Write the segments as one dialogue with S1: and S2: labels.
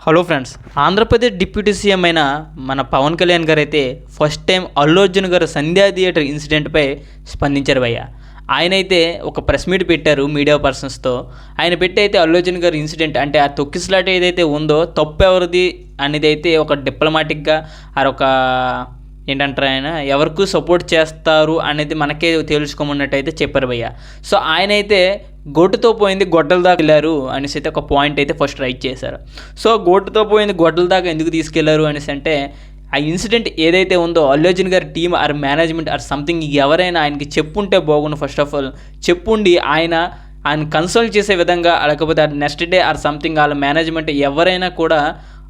S1: Hello friends, Andhra Pradesh deputy CM అయిన మన పవన్ కళ్యాణ్ గారు అయితే ఫస్ట్ టైం అల్లు అర్జున్ గారు సంధ్యా థియేటర్ ఇన్సిడెంట్పై స్పందించారు భయ్య. ఆయన అయితే ఒక ప్రెస్ మీట్ పెట్టారు మీడియా పర్సన్స్తో. ఆయన పెట్టి అయితే అల్లు అర్జున్ గారు ఇన్సిడెంట్ అంటే ఆ తొక్కిసలాట ఏదైతే ఉందో తప్పు ఎవరిది అనేది అయితే ఒక డిప్లొమాటిక్గా ఒక ఏంటంటారు ఆయన ఎవరికి సపోర్ట్ చేస్తారు అనేది మనకే తెలుసుకోమన్నట్టు అయితే చెప్పారు భయ్య. సో ఆయన అయితే గోటుతో పోయింది గొడ్డల దాకా వెళ్ళారు అనేసి అయితే ఒక పాయింట్ అయితే ఫస్ట్ రైట్ చేశారు. సో గోటుతో పోయింది గొడ్డల దాకా ఎందుకు తీసుకెళ్లారు అనేసి అంటే ఆ ఇన్సిడెంట్ ఏదైతే ఉందో అల్లు అర్జున్ గారి team or management or something ఎవరైనా ఆయనకి చెప్పుంటే బాగుండు. ఫస్ట్ ఆఫ్ ఆల్ చెప్పుండి ఆయన కన్సల్ట్ చేసే విధంగా, లేకపోతే నెక్స్ట్ డే ఆర్ సంథింగ్ వాళ్ళ మేనేజ్మెంట్ ఎవరైనా కూడా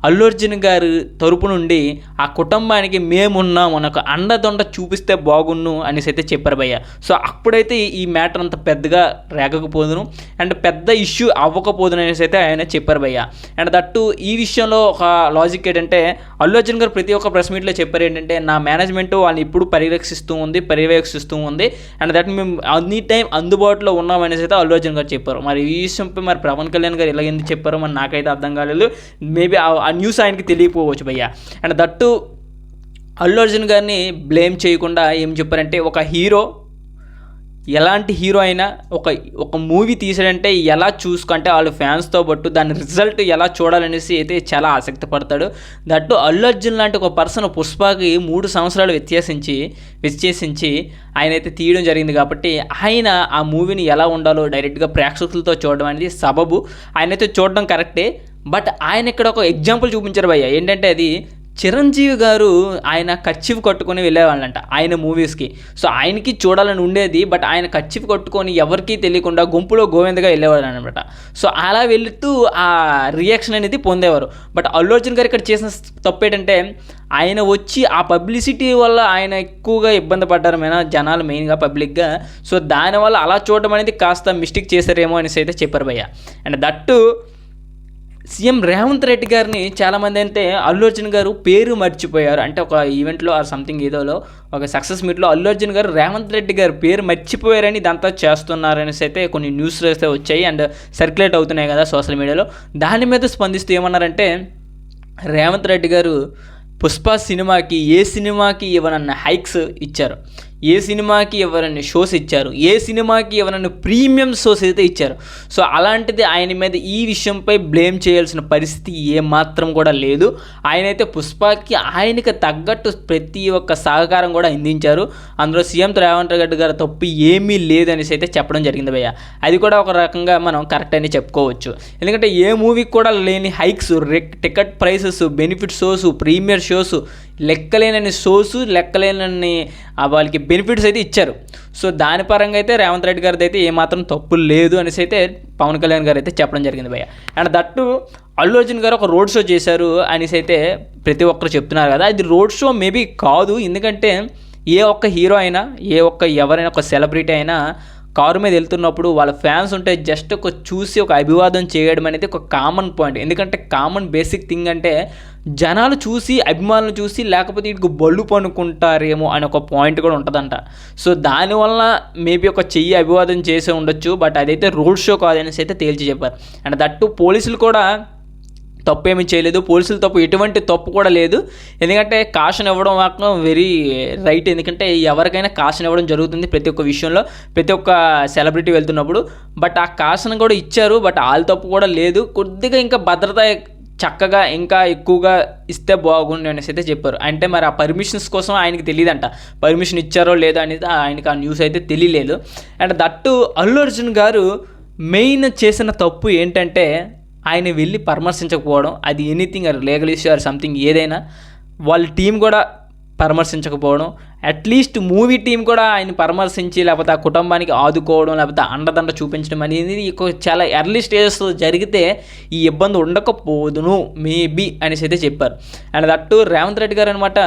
S1: అల్లు అర్జున్ గారి తరపు నుండి ఆ కుటుంబానికి మేమున్నాం మనకు అండదొండ చూపిస్తే బాగున్ను అనేసి అయితే చెప్పారు భయ్య. సో అప్పుడైతే ఈ మ్యాటర్ అంత పెద్దగా రేగకపోదును అండ్ పెద్ద ఇష్యూ అవ్వకపోదును అనేసి అయితే ఆయన చెప్పారు భయ్య. అండ్ దట్టు ఈ విషయంలో ఒక లాజిక్ ఏంటంటే అల్లు అర్జున్ గారు ప్రతి ఒక్క ప్రెస్ మీట్లో చెప్పారు ఏంటంటే నా మేనేజ్మెంట్ వాళ్ళని ఇప్పుడు పర్యవేక్షిస్తూ ఉంది అండ్ దట్ మేము అన్ని టైం అందుబాటులో ఉన్నామనేసి అయితే అల్లు అర్జున్ గారు చెప్పారు. మరి ఈ విషయంపై మరి పవన్ కళ్యాణ్ గారు ఇలా ఎందుకు చెప్పారో మరి నాకైతే అర్థం కాలేదు. మేబీ ఆ న్యూస్ ఆయనకి తెలియకపోవచ్చు భయ్య. అండ్ దట్టు అల్లు అర్జున్ గారిని బ్లేమ్ చేయకుండా ఏం చెప్పారంటే ఒక హీరో ఎలాంటి హీరో అయినా ఒక మూవీ తీసాడంటే ఎలా చూసుకుంటే వాళ్ళ ఫ్యాన్స్తో పాటు దాని రిజల్ట్ ఎలా చూడాలనేసి అయితే చాలా ఆసక్తి పడతాడు. దట్టు అల్లు అర్జున్ లాంటి ఒక పర్సన్ పుష్పకి 3 సంవత్సరాలు వ్యత్యాసించి ఆయన అయితే తీయడం జరిగింది. కాబట్టి ఆయన ఆ మూవీని ఎలా ఉండాలో డైరెక్ట్గా ప్రేక్షకులతో చూడడం అనేది సబబు. ఆయన అయితే చూడడం కరెక్టే. బట్ ఆయన ఇక్కడ ఒక ఎగ్జాంపుల్ చూపించారు భయ్య. ఏంటంటే అది చిరంజీవి గారు ఆయన కర్చీఫ్ కట్టుకొని వెళ్ళేవాళ్ళంట ఆయన మూవీస్కి. సో ఆయనకి చూడాలని ఉండేది, బట్ ఆయన కర్చీఫ్ కట్టుకొని ఎవరికీ తెలియకుండా గుంపులో గోవిందగా వెళ్ళేవాళ్ళు అనమాట. సో అలా వెళుతూ ఆ రియాక్షన్ అనేది పొందేవారు. బట్ అల్లు అర్జున్ గారు ఇక్కడ చేసిన తప్పు ఏంటంటే ఆయన వచ్చి ఆ పబ్లిసిటీ వల్ల ఆయన ఎక్కువగా ఇబ్బంది పడ్డారు జనాలు మెయిన్గా పబ్లిక్గా. సో దానివల్ల అలా చూడడం అనేది కాస్త మిస్టేక్ చేశారేమో అనేసి అయితే చెప్పారు భయ్య. And that CM Revanth Reddy గారిని చాలామంది అంటే అల్లు అర్జున్ గారు పేరు మర్చిపోయారు. అంటే ఒక ఈవెంట్లో ఆర్ సంథింగ్ ఏదోలో ఒక సక్సెస్ మీట్లో అల్లు అర్జున్ గారు రేవంత్ రెడ్డి గారు పేరు మర్చిపోయారని ఇదంతా చేస్తున్నారనేసి అయితే కొన్ని న్యూస్లు అయితే వచ్చాయి అండ్ సర్క్యులేట్ అవుతున్నాయి కదా సోషల్ మీడియాలో. దాని మీద స్పందిస్తూ ఏమన్నారంటే రేవంత్ రెడ్డి గారు పుష్ప సినిమాకి ఏ సినిమాకి ఇవ్వనన్న హైక్స్ ఇచ్చారు, ఏ సినిమాకి ఎవరన్నా షోస్ ఇచ్చారు, ఏ సినిమాకి ఎవరన్నా ప్రీమియం షోస్ అయితే ఇచ్చారు. సో అలాంటిది ఆయన మీద ఈ విషయంపై బ్లేమ్ చేయాల్సిన పరిస్థితి ఏమాత్రం కూడా లేదు. ఆయనైతే పుష్పకి ఆయనకి తగ్గట్టు ప్రతి ఒక్క సహకారం కూడా అందించారు. అందులో సీఎం రేవంత్ రెడ్డి గారు తప్పు ఏమీ లేదనేసి అయితే చెప్పడం జరిగింది భయ్య. అది కూడా ఒక రకంగా మనం కరెక్ట్ అని చెప్పుకోవచ్చు. ఎందుకంటే ఏ మూవీకి కూడా లేని hikes, ticket prices, benefit shows, premiere shows, లెక్కలేనన్ని షోస్, లెక్కలేనన్ని వాళ్ళకి బెనిఫిట్స్ అయితే ఇచ్చారు. సో దాని పరంగా అయితే రేవంత్ రెడ్డి గారిది అయితే ఏమాత్రం తప్పు లేదు అనేసి అయితే పవన్ కళ్యాణ్ గారు అయితే చెప్పడం జరిగింది భయ్య. అండ్ దట్టు అల్లు అర్జున్ గారు ఒక రోడ్ షో చేశారు అనేసి అయితే ప్రతి ఒక్కరు చెప్తున్నారు కదా. అది రోడ్ షో మేబీ కాదు. ఎందుకంటే ఏ ఒక్క హీరో అయినా, ఎవరైనా ఒక సెలబ్రిటీ అయినా కారు మీద వెళ్తున్నప్పుడు వాళ్ళ ఫ్యాన్స్ ఉంటే జస్ట్ చూసి ఒక అభివాదం చేయడం అనేది ఒక కామన్ పాయింట్. ఎందుకంటే కామన్ బేసిక్ థింగ్ అంటే జనాలు చూసి, అభిమానులు చూసి, లేకపోతే వీటికి బళ్ళు పనుకుంటారేమో అని ఒక పాయింట్ కూడా ఉంటుందంట. సో దానివల్ల మేబీ ఒక చెయ్యి అభివాదం చేసే ఉండొచ్చు. బట్ అదైతే రోడ్ షో కాదనేసి అయితే తేల్చి చెప్పారు. అండ్ దట్టు పోలీసులు కూడా తప్పు ఏమీ చేయలేదు. పోలీసుల తప్పు ఎటువంటి తప్పు కూడా లేదు. ఎందుకంటే కాషన్ ఇవ్వడం మాత్రం వెరీ రైట్. ఎందుకంటే ఎవరికైనా కాషన్ ఇవ్వడం జరుగుతుంది ప్రతి ఒక్క విషయంలో, ప్రతి ఒక్క సెలబ్రిటీ వెళ్తున్నప్పుడు. బట్ ఆ కాషన్ కూడా ఇచ్చారు. బట్ వాళ్ళ తప్పు కూడా లేదు. కొద్దిగా ఇంకా భద్రత చక్కగా ఇంకా ఎక్కువగా ఇస్తే బాగుండు అనేసి అయితే చెప్పారు. అంటే మరి ఆ పర్మిషన్స్ కోసం ఆయనకి తెలియదంట, పర్మిషన్ ఇచ్చారో లేదో అనేది ఆయనకి ఆ న్యూస్ అయితే తెలియలేదు. అండ్ దట్టు అల్లు అర్జున్ గారు మెయిన్ చేసిన తప్పు ఏంటంటే ఆయన వెళ్ళి పరామర్శించకపోవడం. అది anything legal issue or something ఏదైనా వాళ్ళ టీం కూడా పరామర్శించకపోవడం. అట్లీస్ట్ మూవీ టీం కూడా ఆయన పరామర్శించి లేకపోతే ఆ కుటుంబానికి ఆదుకోవడం, లేకపోతే అండదండ చూపించడం అనేది చాలా ఎర్లీ స్టేజెస్లో జరిగితే ఈ ఇబ్బంది ఉండకపోదును మేబీ అనేసి అయితే చెప్పారు. అండ్ దట్టు రేవంత్ రెడ్డి గారు అనమాట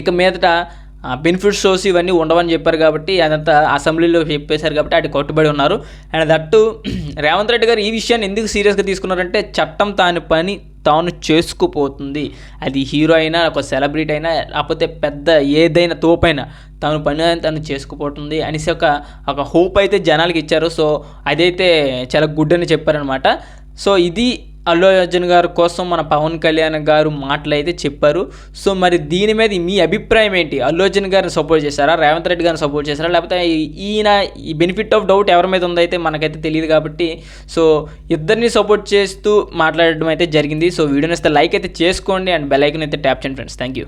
S1: ఇక మీదట బెనిఫిట్ షోస్ ఇవన్నీ ఉండవని చెప్పారు. కాబట్టి అదంతా అసెంబ్లీలో చెప్పేశారు కాబట్టి అటు కట్టుబడి ఉన్నారు. అండ్ దట్టు రేవంత్ రెడ్డి గారు ఈ విషయాన్ని ఎందుకు సీరియస్గా తీసుకున్నారంటే చట్టం తాని పని తాను చేసుకుపోతుంది. అది హీరో అయినా, ఒక సెలబ్రిటీ అయినా, లేకపోతే పెద్ద ఏదైనా తోపైనా తను పని తను చేసుకుపోతుంది అనేసి ఒక హోప్ అయితే జనాలకి ఇచ్చారు. సో అదైతే చాలా గుడ్ అని చెప్పారనమాట. సో ఇది అల్లు అర్జున్ గారి కోసం మన పవన్ కళ్యాణ్ గారు మాటలు అయితే చెప్పారు. సో మరి దీని మీద మీ అభిప్రాయం ఏంటి? అల్లు అర్జున్ గారిని సపోర్ట్ చేశారా, రేవంత్ రెడ్డి గారిని సపోర్ట్ చేశారా, లేకపోతే ఈయన ఈ బెనిఫిట్ ఆఫ్ డౌట్ ఎవరి మీద ఉందైతే మనకైతే తెలియదు కాబట్టి సో ఇద్దరిని సపోర్ట్ చేస్తూ మాట్లాడడం అయితే జరిగింది. సో వీడియోని ఇస్తే లైక్ అయితే చేసుకోండి అండ్ బెల్ ఐకాన్ అయితే ట్యాప్ చేయండి ఫ్రెండ్స్. Thank you.